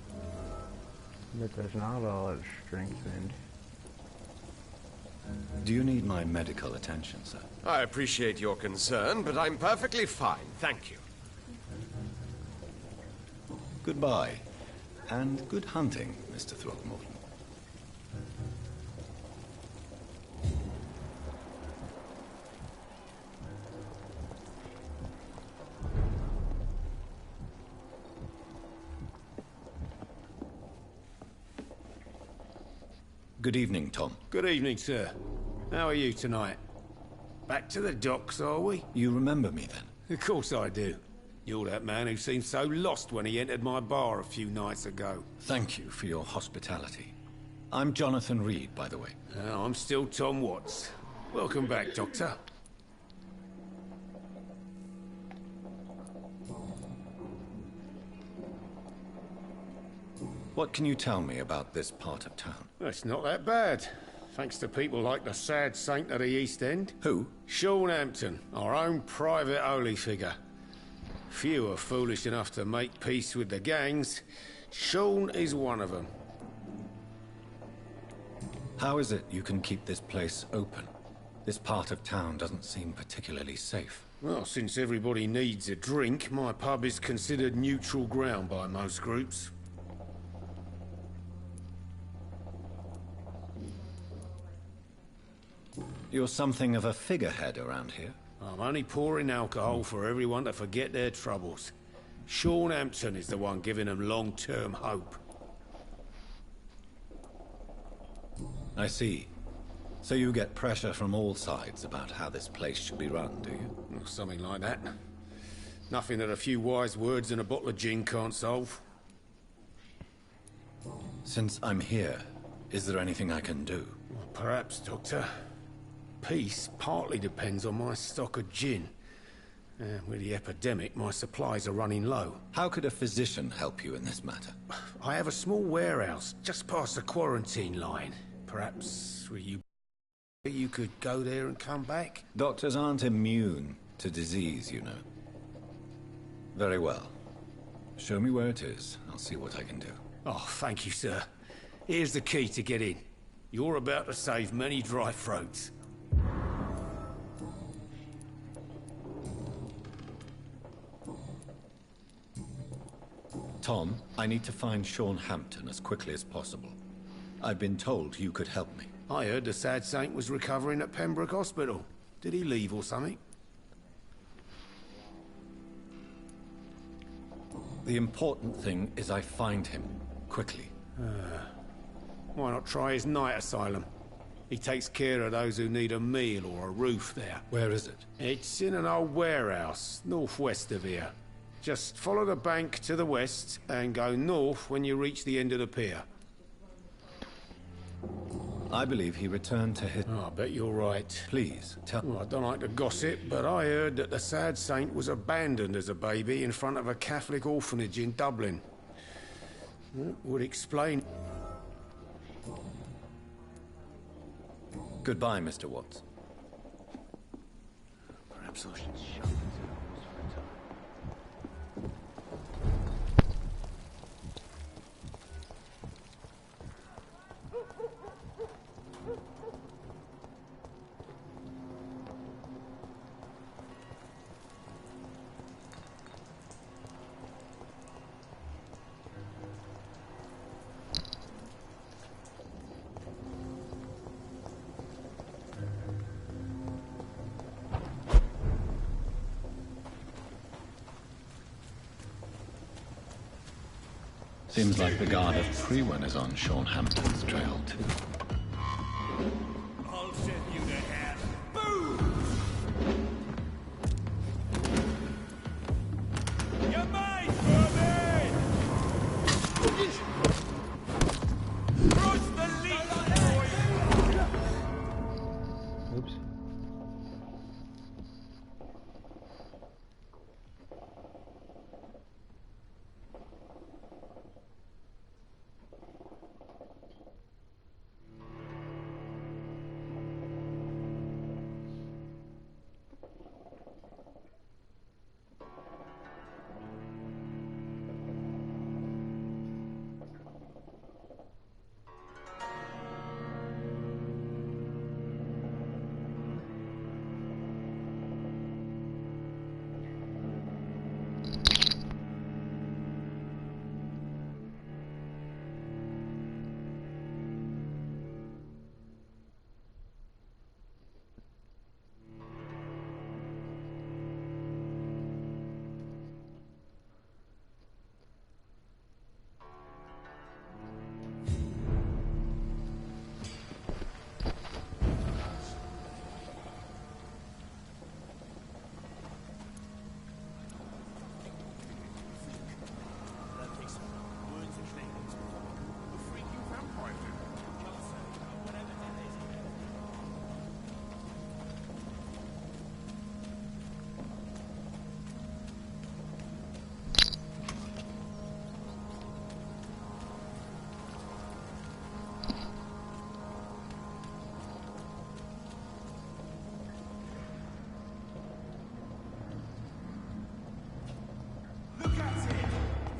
But there's not all it's strengthened. Do you need my medical attention, sir? I appreciate your concern, but I'm perfectly fine, thank you. Goodbye. And good hunting, Mr. Throgmorton. Good evening, Tom. Good evening, sir. How are you tonight? Back to the docks, are we? You remember me, then? Of course I do. You're that man who seemed so lost when he entered my bar a few nights ago. Thank you for your hospitality. I'm Jonathan Reed, by the way. I'm still Tom Watts. Welcome back, Doctor. What can you tell me about this part of town? It's not that bad. Thanks to people like the sad saint of the East End. Who? Sean Hampton, our own private holy figure. Few are foolish enough to make peace with the gangs. Sean is one of them. How is it you can keep this place open? This part of town doesn't seem particularly safe. Well, since everybody needs a drink, my pub is considered neutral ground by most groups. You're something of a figurehead around here. I'm only pouring alcohol for everyone to forget their troubles. Sean Hampton is the one giving them long-term hope. I see. So you get pressure from all sides about how this place should be run, do you? Something like that. Nothing that a few wise words and a bottle of gin can't solve. Since I'm here, is there anything I can do? Well, perhaps, Doctor. Peace partly depends on my stock of gin. With the epidemic, my supplies are running low. How could a physician help you in this matter? I have a small warehouse just past the quarantine line. Perhaps you could go there and come back? Doctors aren't immune to disease, you know. Very well. Show me where it is. I'll see what I can do. Oh, thank you, sir. Here's the key to get in. You're about to save many dry throats. Tom, I need to find Sean Hampton as quickly as possible. I've been told you could help me. I heard the sad saint was recovering at Pembroke Hospital. Did he leave or something? The important thing is I find him, quickly. Why not try his night asylum? He takes care of those who need a meal or a roof there. Where is it? It's in an old warehouse, northwest of here. Just follow the bank to the west and go north when you reach the end of the pier. I believe he returned to his... Oh, I bet you're right. Please, tell... Well, I don't like to gossip, but I heard that the sad saint was abandoned as a baby in front of a Catholic orphanage in Dublin. That would explain... Goodbye, Mr. Watts. Perhaps I should shut these doors for a time. Seems like the guard of Frewen is on Sean Hampton's trail, too. I'll send you to hell. Boom! You're mine, Furman! Cross the leech, boy! Oops.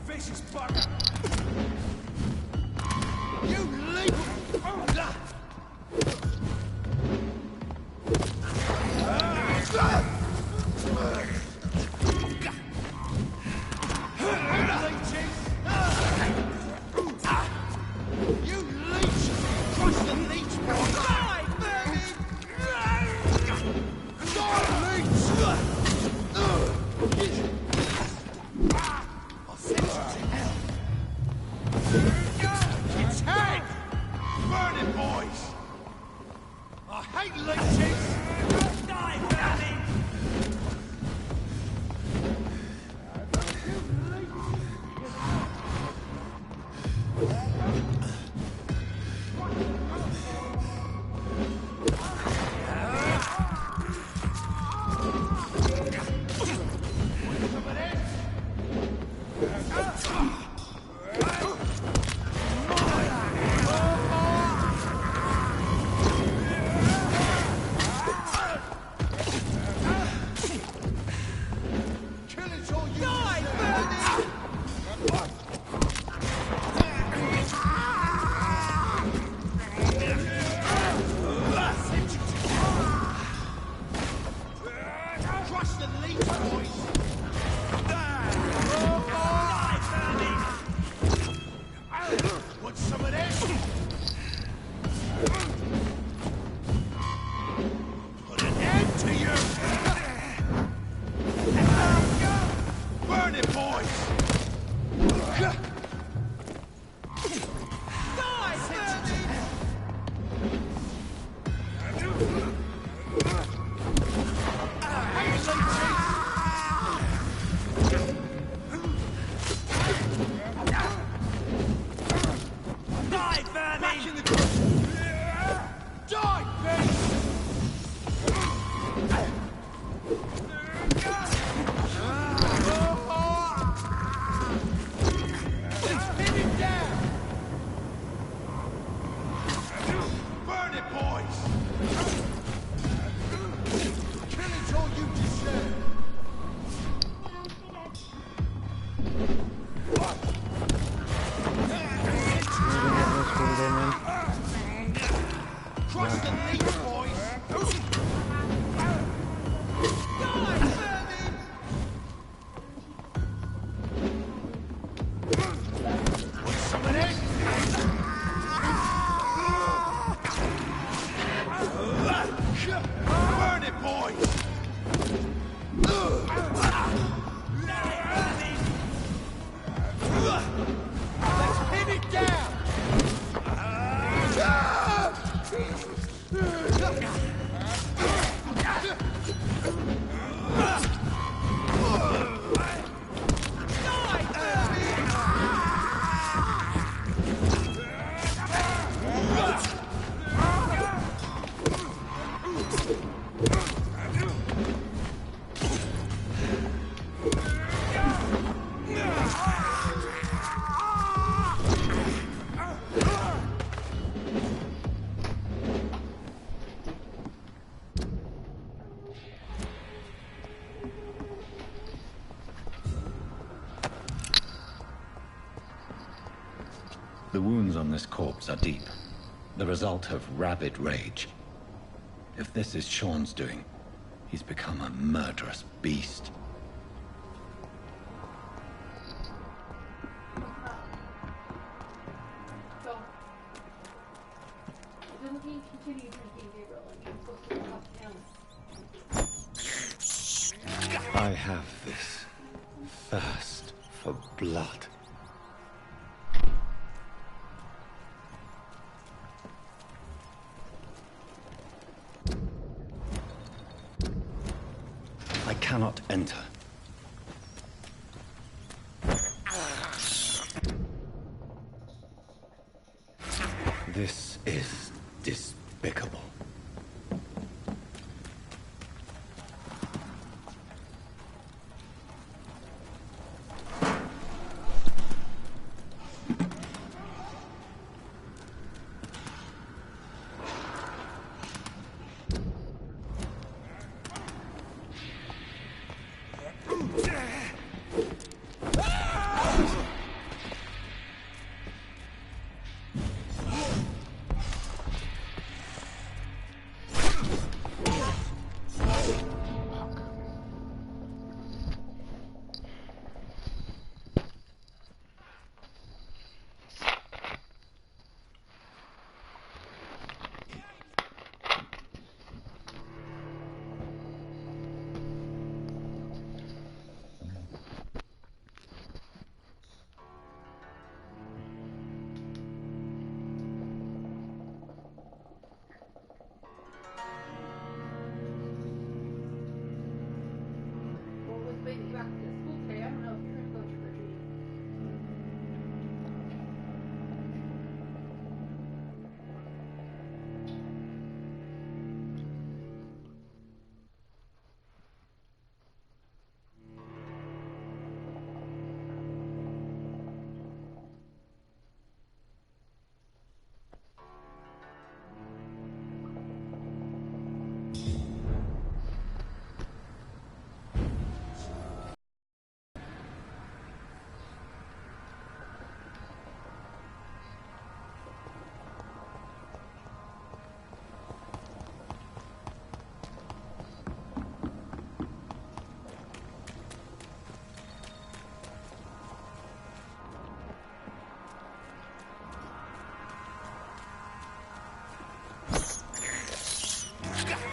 Vicious bugger! You leap! You leech! Crush the leech! Die, vermin! Die, leech! I'll send you to hell. It's head! Burn it, boys! I hate leeches! Die, vermin! Die, vermin! Die, bitch! Pin him down! Burn it, boys! Killing's all you deserve! Crush the leech, boys! Die, vermin! Want some of this? Burn it, boys! Let's pin it down! The wounds on this corpse are deep, the result of rabid rage. If this is Sean's doing, he's become a murderous beast. I have this thirst for blood. I cannot enter. This is despicable.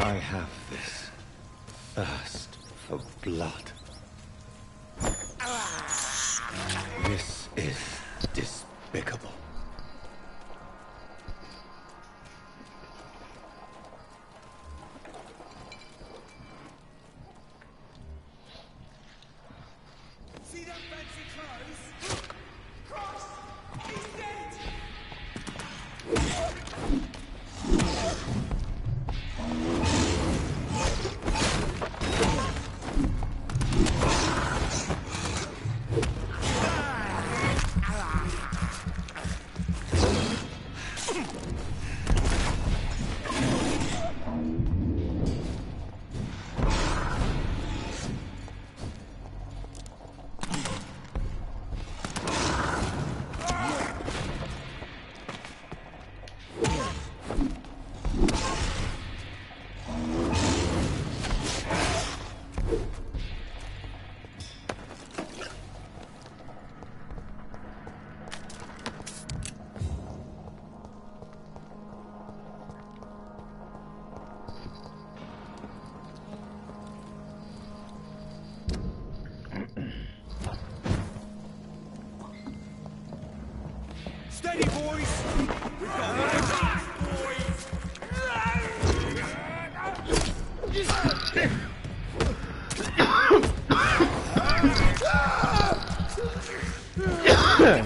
I have this thirst for blood. This is despicable. ready, boys? We've got one of Yeah.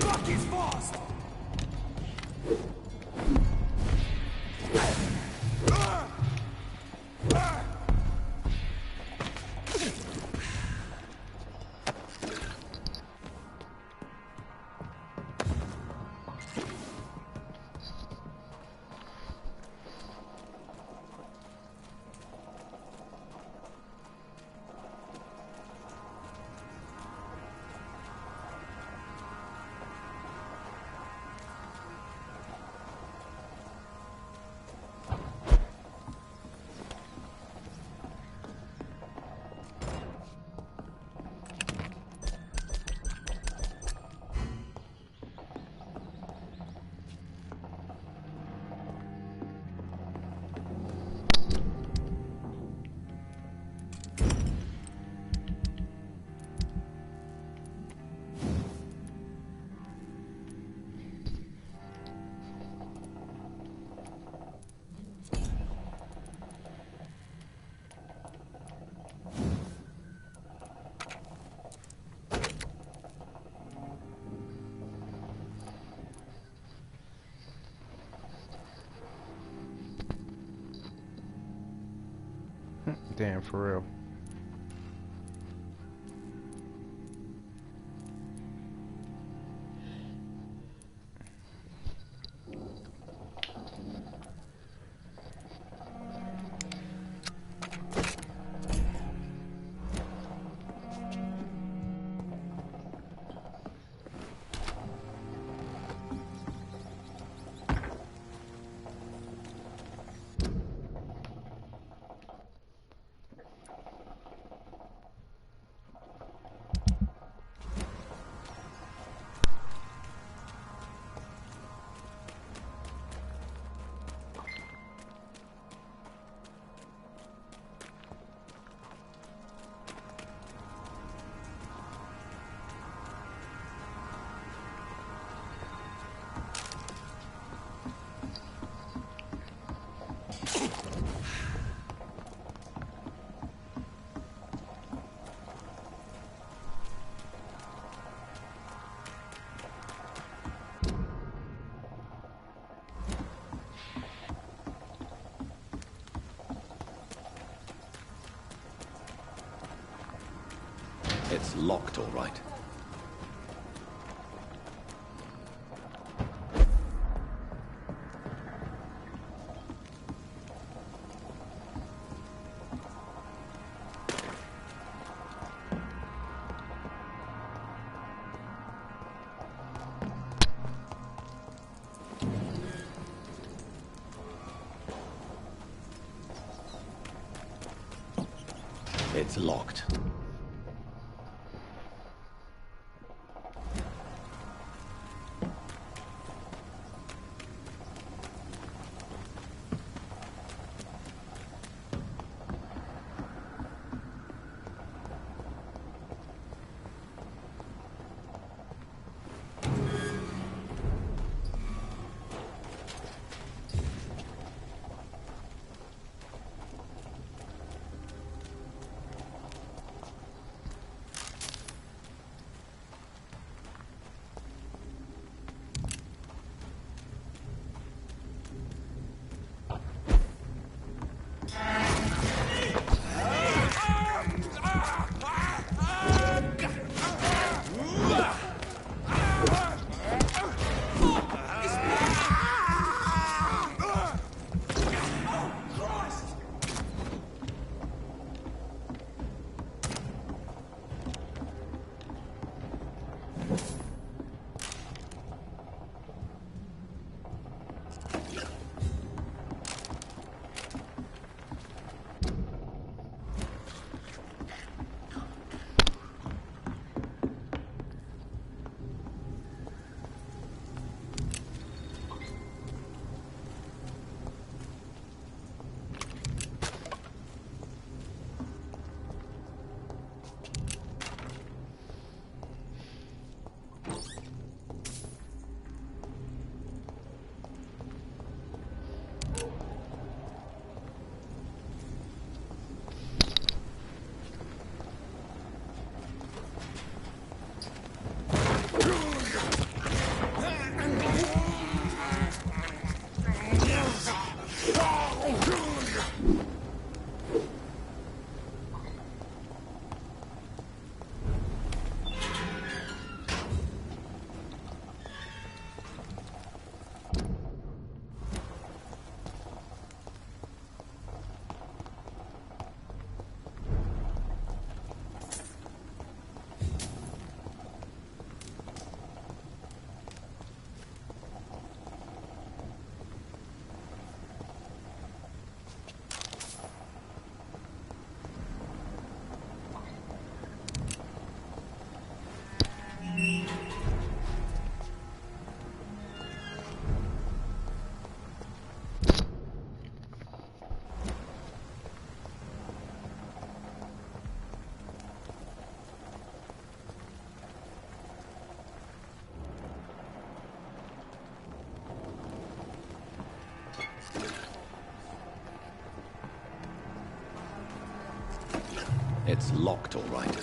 Rock is fast! Damn, for real. It's locked, all right. It's locked. It's locked, all right.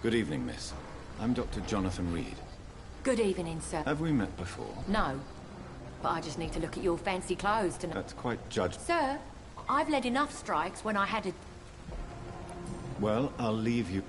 Good evening, miss. I'm Dr. Jonathan Reed. Good evening, sir. Have we met before? No. But I just need to look at your fancy clothes to know. That's quite judged. Sir, I've led enough strikes when I had to... Well, I'll leave you...